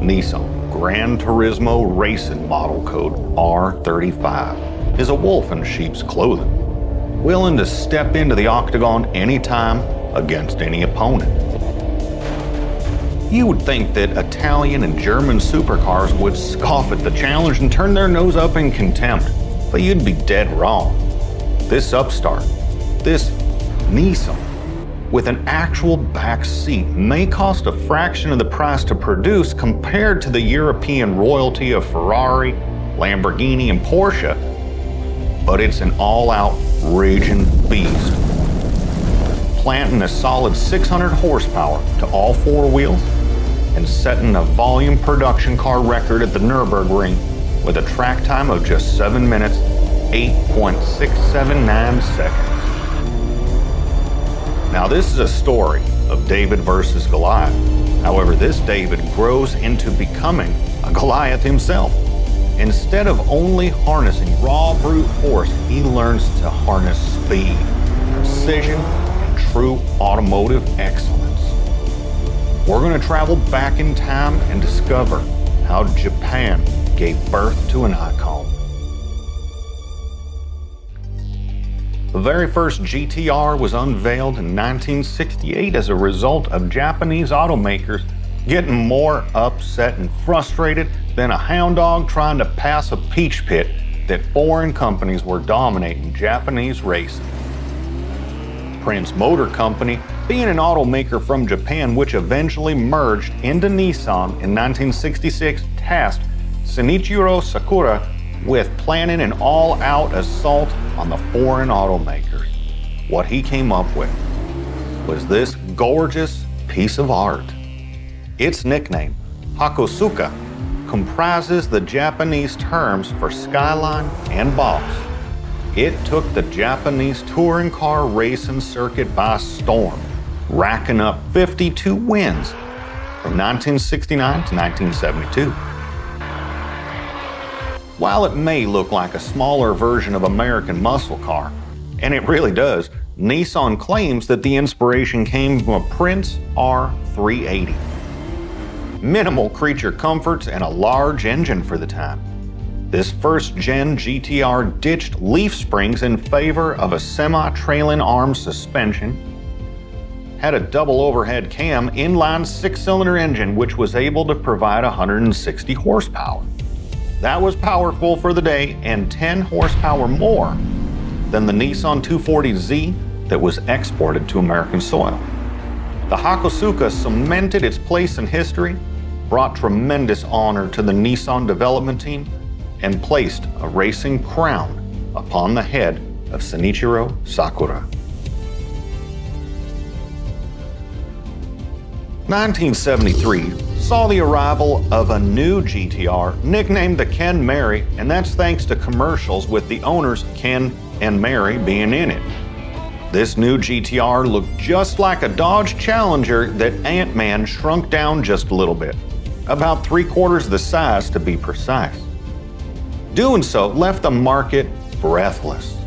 Nissan Gran Turismo Racing model code R35 is a wolf in sheep's clothing, willing to step into the octagon anytime against any opponent. You would think that Italian and German supercars would scoff at the challenge and turn their nose up in contempt, but you'd be dead wrong. This upstart, this Nissan, with an actual back seat may cost a fraction of the price to produce compared to the European royalty of Ferrari, Lamborghini, and Porsche, but it's an all-out raging beast, planting a solid 600 horsepower to all four wheels and setting a volume production car record at the Nürburgring with a track time of just 7 minutes, 8.679 seconds. Now this is a story of David versus Goliath. However, this David grows into becoming a Goliath himself. Instead of only harnessing raw brute force, he learns to harness speed, precision, and true automotive excellence. We're going to travel back in time and discover how Japan gave birth to an icon. The very first GT-R was unveiled in 1968 as a result of Japanese automakers getting more upset and frustrated than a hound dog trying to pass a peach pit that foreign companies were dominating Japanese racing. Prince Motor Company, being an automaker from Japan which eventually merged into Nissan in 1966, tasked Shinichiro Sakura with planning an all-out assault on the foreign automakers. What he came up with was this gorgeous piece of art. Its nickname, Hakosuka, comprises the Japanese terms for Skyline and Boss. It took the Japanese touring car racing circuit by storm, racking up 52 wins from 1969 to 1972. While it may look like a smaller version of American muscle car, and it really does, Nissan claims that the inspiration came from a Prince R380. Minimal creature comforts and a large engine for the time. This first-gen GTR ditched leaf springs in favor of a semi-trailing arm suspension, had a double overhead cam inline 6-cylinder engine which was able to provide 160 horsepower. That was powerful for the day and 10 horsepower more than the Nissan 240Z that was exported to American soil. The Hakosuka cemented its place in history, brought tremendous honor to the Nissan development team, and placed a racing crown upon the head of Shinichiro Sakura. 1973 saw the arrival of a new GTR nicknamed the Kenmeri, and that's thanks to commercials with the owners Ken and Mary being in it. This new GTR looked just like a Dodge Challenger that Ant-Man shrunk down just a little bit, about 3/4 the size to be precise. Doing so left the market breathless.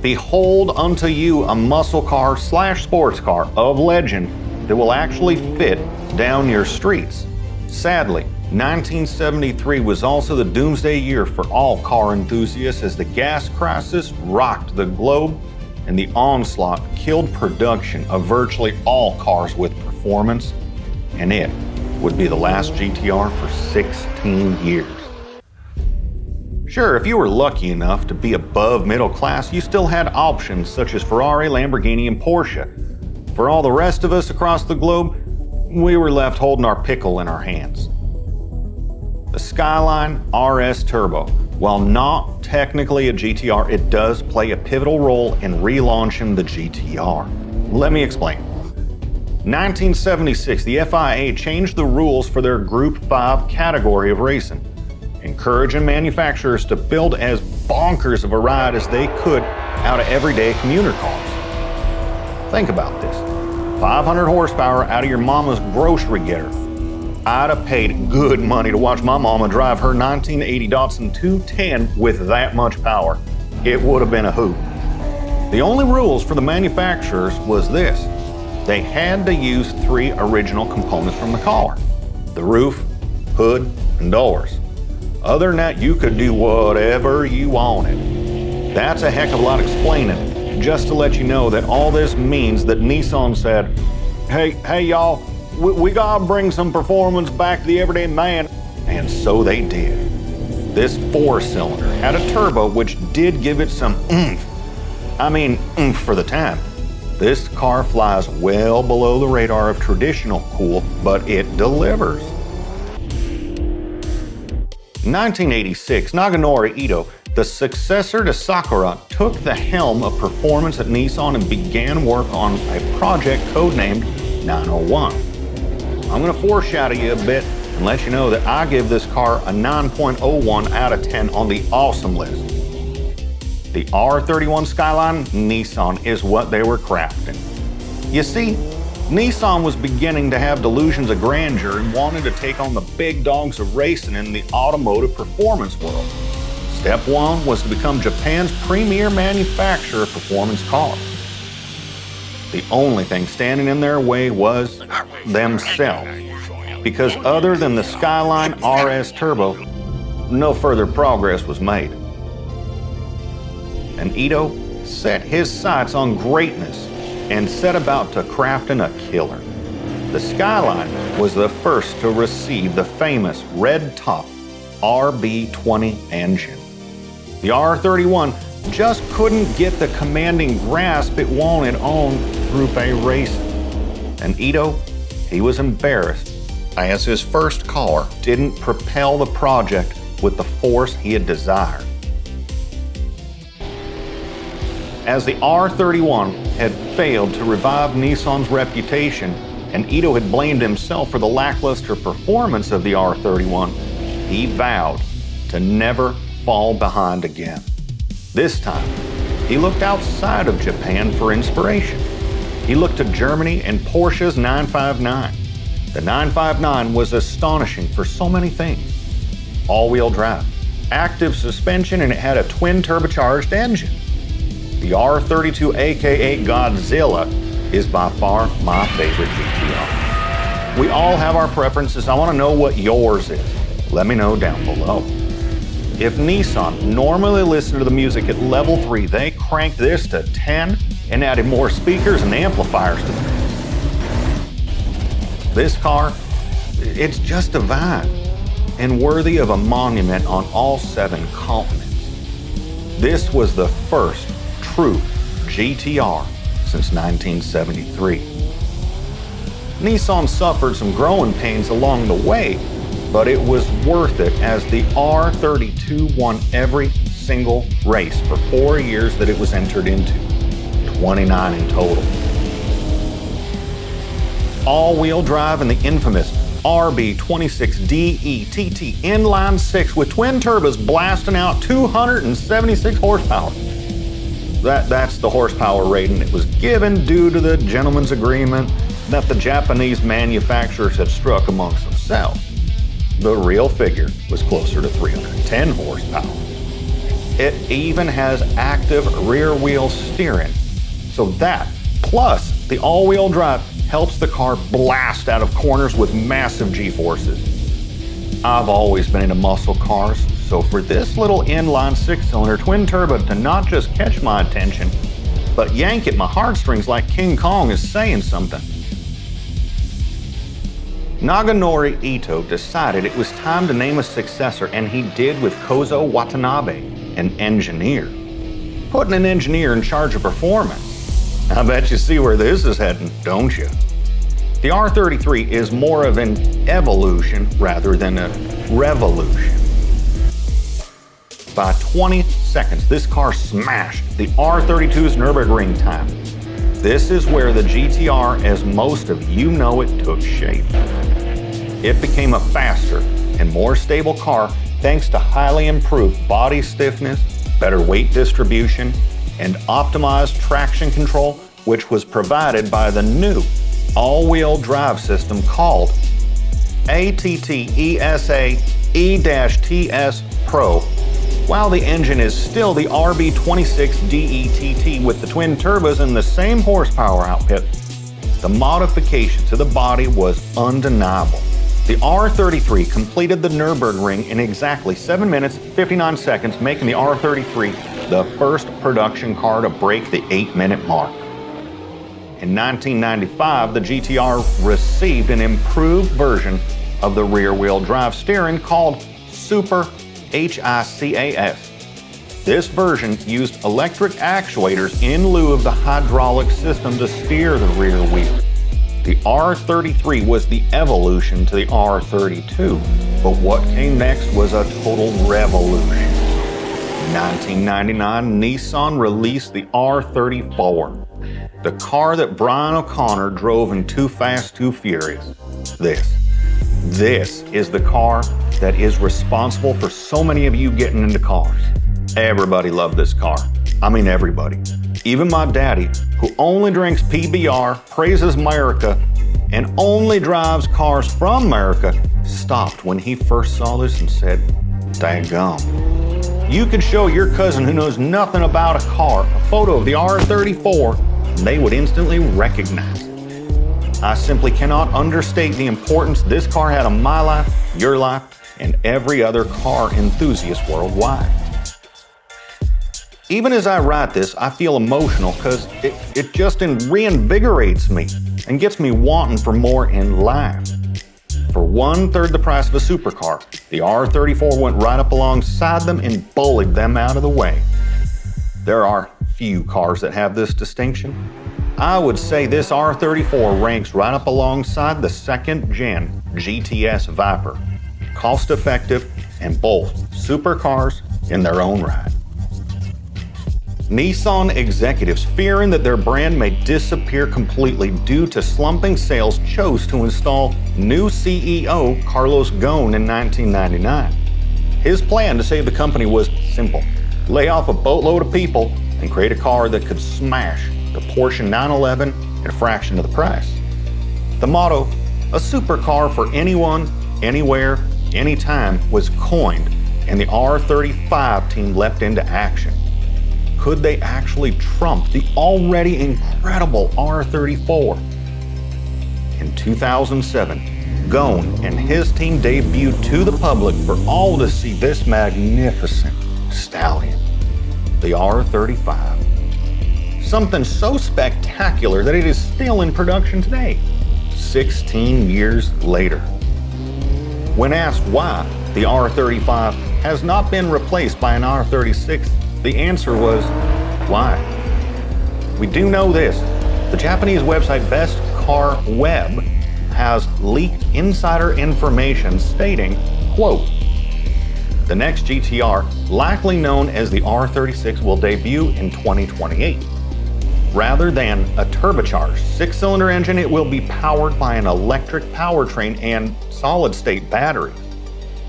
Behold unto you a muscle car / sports car of legend that will actually fit down your streets. Sadly, 1973 was also the doomsday year for all car enthusiasts as the gas crisis rocked the globe and the onslaught killed production of virtually all cars with performance, and it would be the last GTR for 16 years. Sure, if you were lucky enough to be above middle class, you still had options such as Ferrari, Lamborghini, and Porsche. For all the rest of us across the globe, we were left holding our pickle in our hands. The Skyline RS Turbo, while not technically a GTR, it does play a pivotal role in relaunching the GTR. Let me explain. 1976, the FIA changed the rules for their Group 5 category of racing, encouraging manufacturers to build as bonkers of a ride as they could out of everyday commuter cars. Think about this. 500 horsepower out of your mama's grocery getter. I'd have paid good money to watch my mama drive her 1980 Datsun 210 with that much power. It would have been a hoot. The only rules for the manufacturers was this. They had to use 3 original components from the car: the roof, hood, and doors. Other than that, you could do whatever you wanted. That's a heck of a lot explaining, just to let you know that all this means that Nissan said, hey y'all, we gotta bring some performance back to the everyday man. And so they did. This 4-cylinder had a turbo which did give it some oomph. I mean, oomph for the time. This car flies well below the radar of traditional cool, but it delivers. In 1986, Naganori Ito, the successor to Sakura, took the helm of performance at Nissan and began work on a project codenamed 901. I'm going to foreshadow you a bit and let you know that I give this car a 9.01 out of 10 on the awesome list. The R31 Skyline Nissan is what they were crafting. You see, Nissan was beginning to have delusions of grandeur and wanted to take on the big dogs of racing in the automotive performance world. Step one was to become Japan's premier manufacturer of performance cars. The only thing standing in their way was themselves, because other than the Skyline RS Turbo, no further progress was made. And Ito set his sights on greatness and set about to crafting a killer. The Skyline was the first to receive the famous red-top RB20 engine. The R31 just couldn't get the commanding grasp it wanted on Group A racing. And Ito, he was embarrassed as his first car didn't propel the project with the force he had desired. As the R31 had failed to revive Nissan's reputation, and Ito had blamed himself for the lackluster performance of the R31, he vowed to never fall behind again. This time, he looked outside of Japan for inspiration. He looked to Germany and Porsche's 959. The 959 was astonishing for so many things. All-wheel drive, active suspension, and it had a twin turbocharged engine. The R32 aka Godzilla is by far my favorite GTR. We all have our preferences. I want to know what yours is. Let me know down below. If Nissan normally listened to the music at level 3, they cranked this to 10 and added more speakers and amplifiers to it. This car, it's just divine and worthy of a monument on all 7 continents. This was the first true GTR since 1973. Nissan suffered some growing pains along the way, but it was worth it as the R32 won every single race for 4 years that it was entered into, 29 in total. All-wheel drive and the infamous RB26DE TT inline 6 with twin turbos blasting out 276 horsepower. That's the horsepower rating it was given due to the gentleman's agreement that the Japanese manufacturers had struck amongst themselves. The real figure was closer to 310 horsepower. It even has active rear-wheel steering, so that, plus the all-wheel drive, helps the car blast out of corners with massive G-forces. I've always been into muscle cars, so for this little inline 6-cylinder twin turbo to not just catch my attention, but yank at my heartstrings like King Kong is saying something. Naganori Ito decided it was time to name a successor, and he did with Kozo Watanabe, an engineer. Putting an engineer in charge of performance. I bet you see where this is heading, don't you? The R33 is more of an evolution rather than a revolution. By 20 seconds, this car smashed the R32's Nürburgring time. This is where the GTR, as most of you know it, took shape. It became a faster and more stable car thanks to highly improved body stiffness, better weight distribution, and optimized traction control, which was provided by the new all-wheel drive system called ATT-ESA E-TS Pro. While the engine is still the RB26DE with the twin turbos and the same horsepower output, the modification to the body was undeniable. The R33 completed the Nürburgring in exactly 7 minutes, 59 seconds, making the R33 the first production car to break the 8-minute mark. In 1995, the GTR received an improved version of the rear-wheel drive steering called Super HICAS. This version used electric actuators in lieu of the hydraulic system to steer the rear wheel. The R33 was the evolution to the R32, but what came next was a total revolution. In 1999, Nissan released the R34, the car that Brian O'Connor drove in Too Fast, Too Furious. This is the car that is responsible for so many of you getting into cars. Everybody loved this car. I mean everybody. Even my daddy, who only drinks PBR, praises America, and only drives cars from America, stopped when he first saw this and said, "Daggum." You could show your cousin who knows nothing about a car a photo of the R34, and they would instantly recognize it. I simply cannot understate the importance this car had on my life, your life, and every other car enthusiast worldwide. Even as I write this, I feel emotional because it just reinvigorates me and gets me wanting for more in life. For 1/3 the price of a supercar, the R34 went right up alongside them and bullied them out of the way. There are few cars that have this distinction. I would say this R34 ranks right up alongside the second-gen GTS Viper. Cost-effective and both supercars in their own right. Nissan executives, fearing that their brand may disappear completely due to slumping sales, chose to install new CEO Carlos Ghosn in 1999. His plan to save the company was simple: lay off a boatload of people and create a car that could smash the Porsche 911 at a fraction of the price. The motto, "a supercar for anyone, anywhere, anytime," was coined, and the R35 team leapt into action. Could they actually trump the already incredible R34? In 2007, Ghosn and his team debuted to the public for all to see this magnificent stallion, the R35. Something so spectacular that it is still in production today, 16 years later. When asked why the R35 has not been replaced by an R36, the answer was, why? We do know this. The Japanese website Best Car Web has leaked insider information stating, quote, "The next GTR, likely known as the R36, will debut in 2028. Rather than a turbocharged 6-cylinder engine, it will be powered by an electric powertrain and solid-state battery.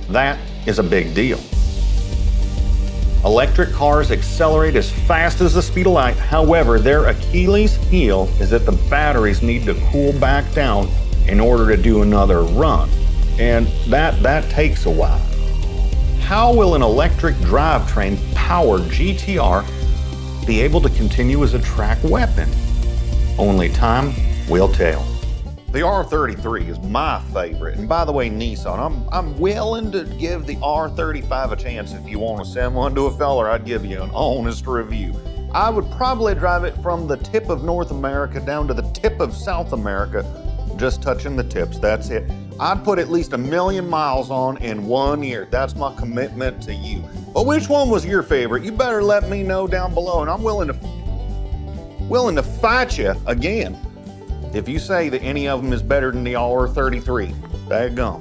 That is a big deal. Electric cars accelerate as fast as the speed of light. However, their Achilles heel is that the batteries need to cool back down in order to do another run. And that takes a while. How will an electric drivetrain powered GTR be able to continue as a track weapon? Only time will tell." The R33 is my favorite. And by the way, Nissan, I'm willing to give the R35 a chance. If you want to send one to a feller, I'd give you an honest review. I would probably drive it from the tip of North America down to the tip of South America, just touching the tips, that's it. I'd put at least 1,000,000 miles on in 1 year. That's my commitment to you. But which one was your favorite? You better let me know down below, and I'm willing to fight you again if you say that any of them is better than the R33. Daggone.